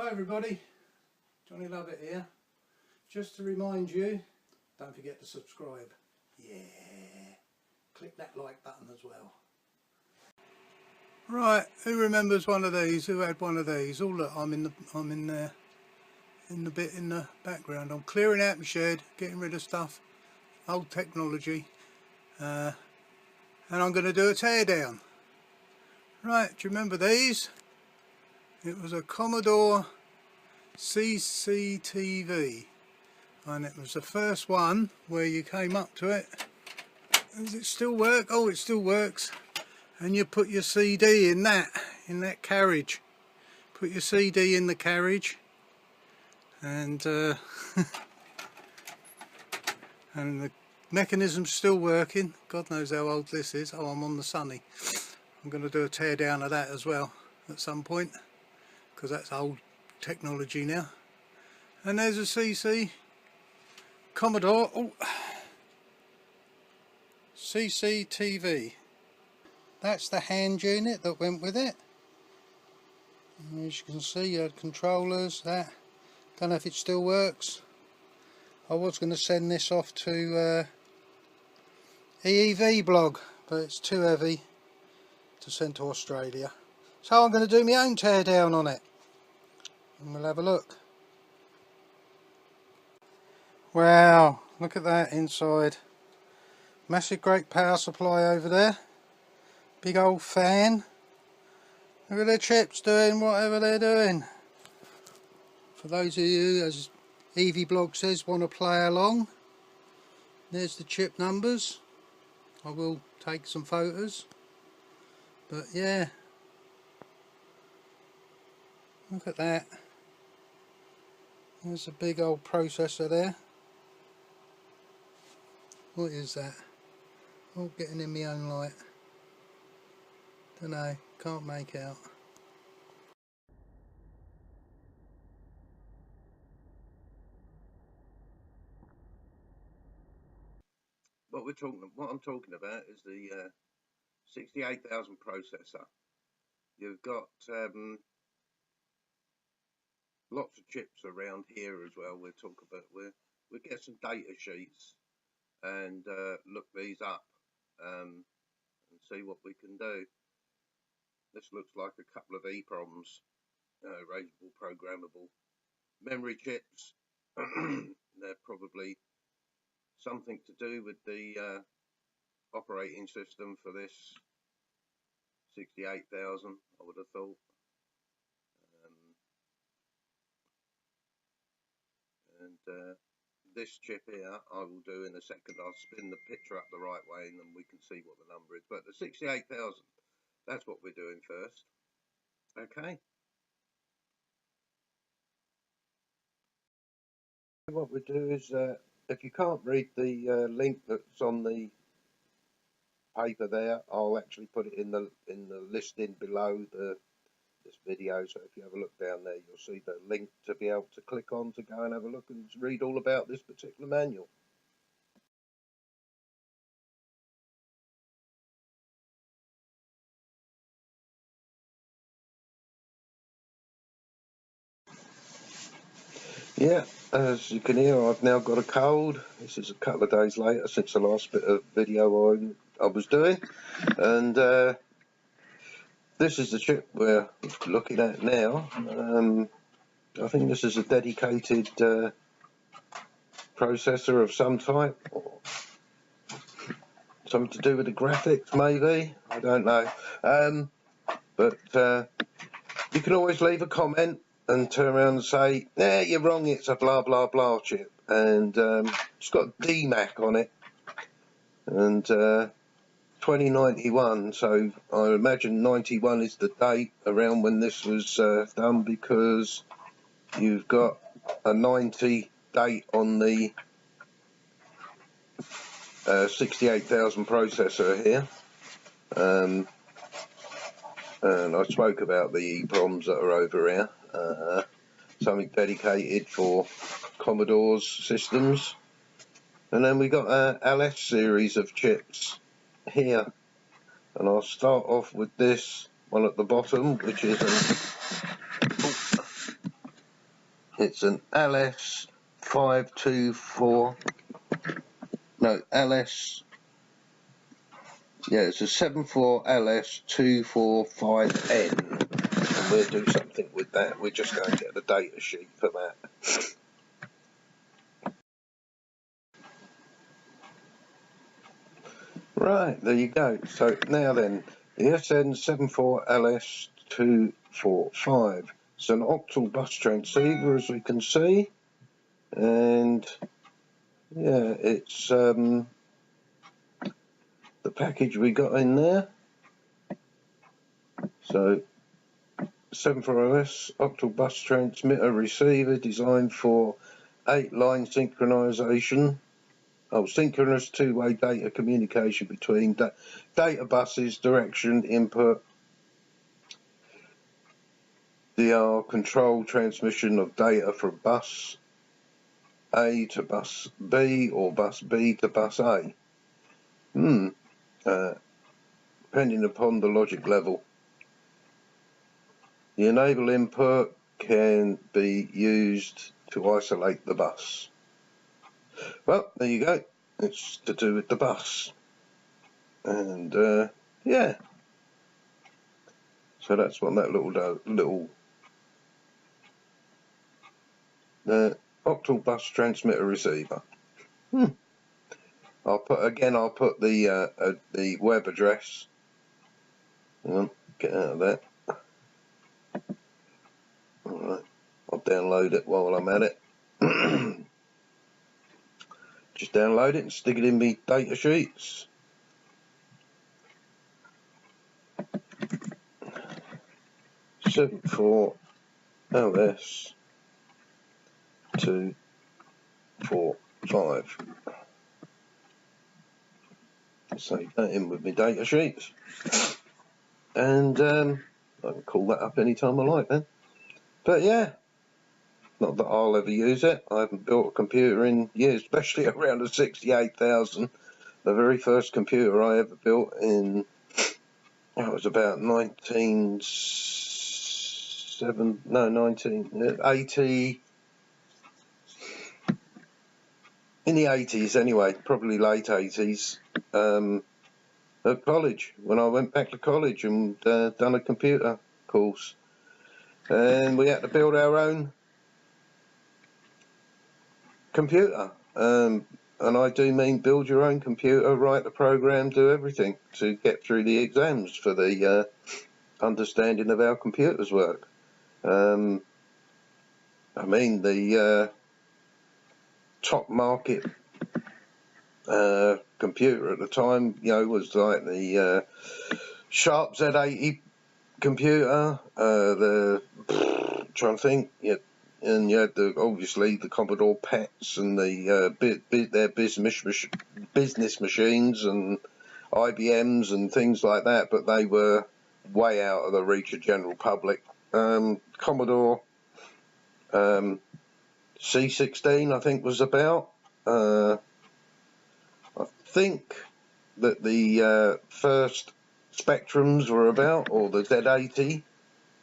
Hi everybody, Johnny Lovett here. Just to remind you, don't forget to subscribe. Yeah, click that like button as well. Right, who remembers one of these? Who had one of these? Oh look, I'm in there, in the bit in the background. I'm clearing out my shed, getting rid of stuff, old technology, and I'm going to do a tear down. Right, do you remember these? It was a Commodore CCTV, and it was the first one where you came up to it. Does it still work? Oh, it still works. And you put your CD in that carriage. Put your CD in the carriage, and and the mechanism's still working. God knows how old this is. Oh, I'm on the sunny. I'm going to do a tear down of that as well at some point, because that's old technology now. And there's a CC Commodore CCTV. That's the hand unit that went with it. And as you can see, you had controllers, that. Don't know if it still works. I was going to send this off to EEV blog, but it's too heavy to send to Australia. So I'm going to do my own teardown on it, and we'll have a look. Wow, look at that inside. Massive great power supply over there. Big old fan. Look at the chips doing whatever they're doing. For those of you, as EV blog says, want to play along, there's the chip numbers. I will take some photos, but yeah, look at that. There's a big old processor there. What is that? Oh, getting in my own light. Don't know, can't make out. What I'm talking about is the 68,000 processor. You've got lots of chips around here as well. We'll get some data sheets and look these up and see what we can do. This looks like a couple of EPROMs, erasable programmable memory chips. They're probably something to do with the operating system for this 68,000, I would have thought. This chip here I will do in a second. I'll spin the picture up the right way and then we can see what the number is. But the 68,000, that's what we're doing first. Okay. What we do is, if you can't read the link that's on the paper there, I'll actually put it in the listing below this video. So if you have a look down there, you'll see the link to be able to click on to go and have a look and read all about this particular manual. Yeah, as you can hear, I've now got a cold. This is a couple of days later since the last bit of video I was doing, and this is the chip we're looking at now. I think this is a dedicated processor of some type, or something to do with the graphics maybe, I don't know. But you can always leave a comment and turn around and say, nah, you're wrong, it's a blah blah blah chip, and it's got DMAC on it, and 2091, so I imagine 91 is the date around when this was done, because you've got a 90 date on the 68,000 processor here. And I spoke about the EPROMs that are over here, something dedicated for Commodore's systems. And then we got a LS series of chips here, and I'll start off with this one at the bottom, which is It's an LS524. No, LS. Yeah, it's a 74LS245N. And we'll do something with that. We're just going to get the data sheet for that. Right, there you go. So now then, the SN74LS245. It's an octal bus transceiver, as we can see. And yeah, it's the package we got in there. So 74LS octal bus transmitter receiver designed for 8-line synchronization. Synchronous two-way data communication between data buses, direction, input, DR, control transmission of data from bus A to bus B or bus B to bus A. Depending upon the logic level. The enable input can be used to isolate the bus. Well, there you go. It's to do with the bus. And yeah. So that's what that little octal bus transmitter receiver. I'll put the web address. Hang on, get out of that. Alright, I'll download it while I'm at it. Just download it and stick it in me data sheets. For LS 245. Save that in with my data sheets. And I can call that up anytime I like then. But yeah, not that I'll ever use it. I haven't built a computer in years, especially around the 68,000. The very first computer I ever built in, it was about 1980, in the 80s anyway, probably late 80s, at college, when I went back to college and done a computer course. And we had to build our own computer. And I do mean build your own computer, write the program, do everything to get through the exams for the understanding of how computers work. I mean, the top market computer at the time, was like the Sharp Z80 computer, trying to think, and you had obviously the Commodore PETs and their business machines and IBMs and things like that, but they were way out of the reach of general public. Commodore C16, I think, was about. I think that the first Spectrums were about, or the Z80,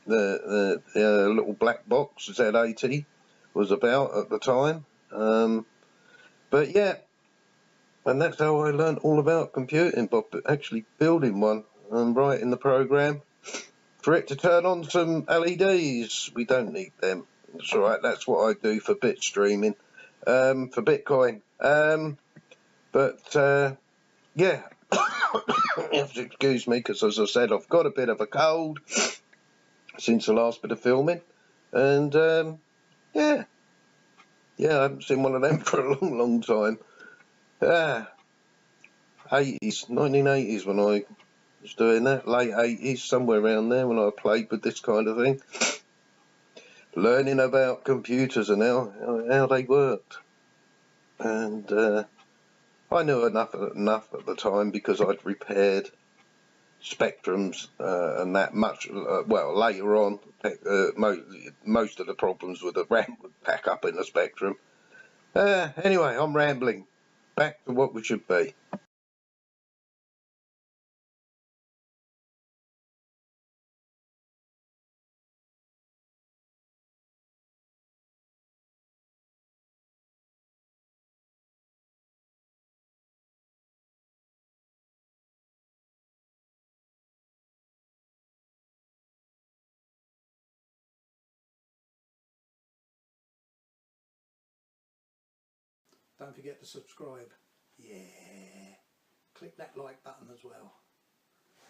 the little black box Z80 was about at the time. But yeah, and that's how I learned all about computing, but actually building one and writing the program for it to turn on some LEDs. We don't need them. That's all right. That's what I do for bit streaming, for Bitcoin. But yeah, you have to excuse me because, as I said, I've got a bit of a cold since the last bit of filming, and yeah, I haven't seen one of them for a long time. 1980s when I was doing that, late 80s, somewhere around there when I played with this kind of thing, learning about computers and how they worked, and I knew enough at the time because I'd repaired Spectrums and that much. Well, later on, most of the problems with the RAM would pack up in the Spectrum. Anyway, I'm rambling. Back to what we should be. Don't forget to subscribe. Yeah. Click that like button as well.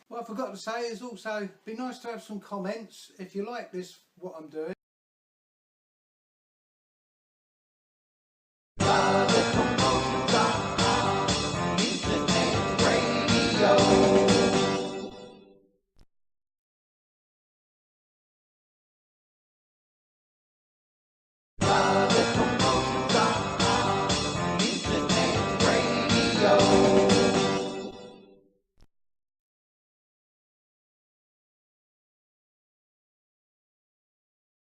What I forgot to say is also, be nice to have some comments if you like this, what I'm doing.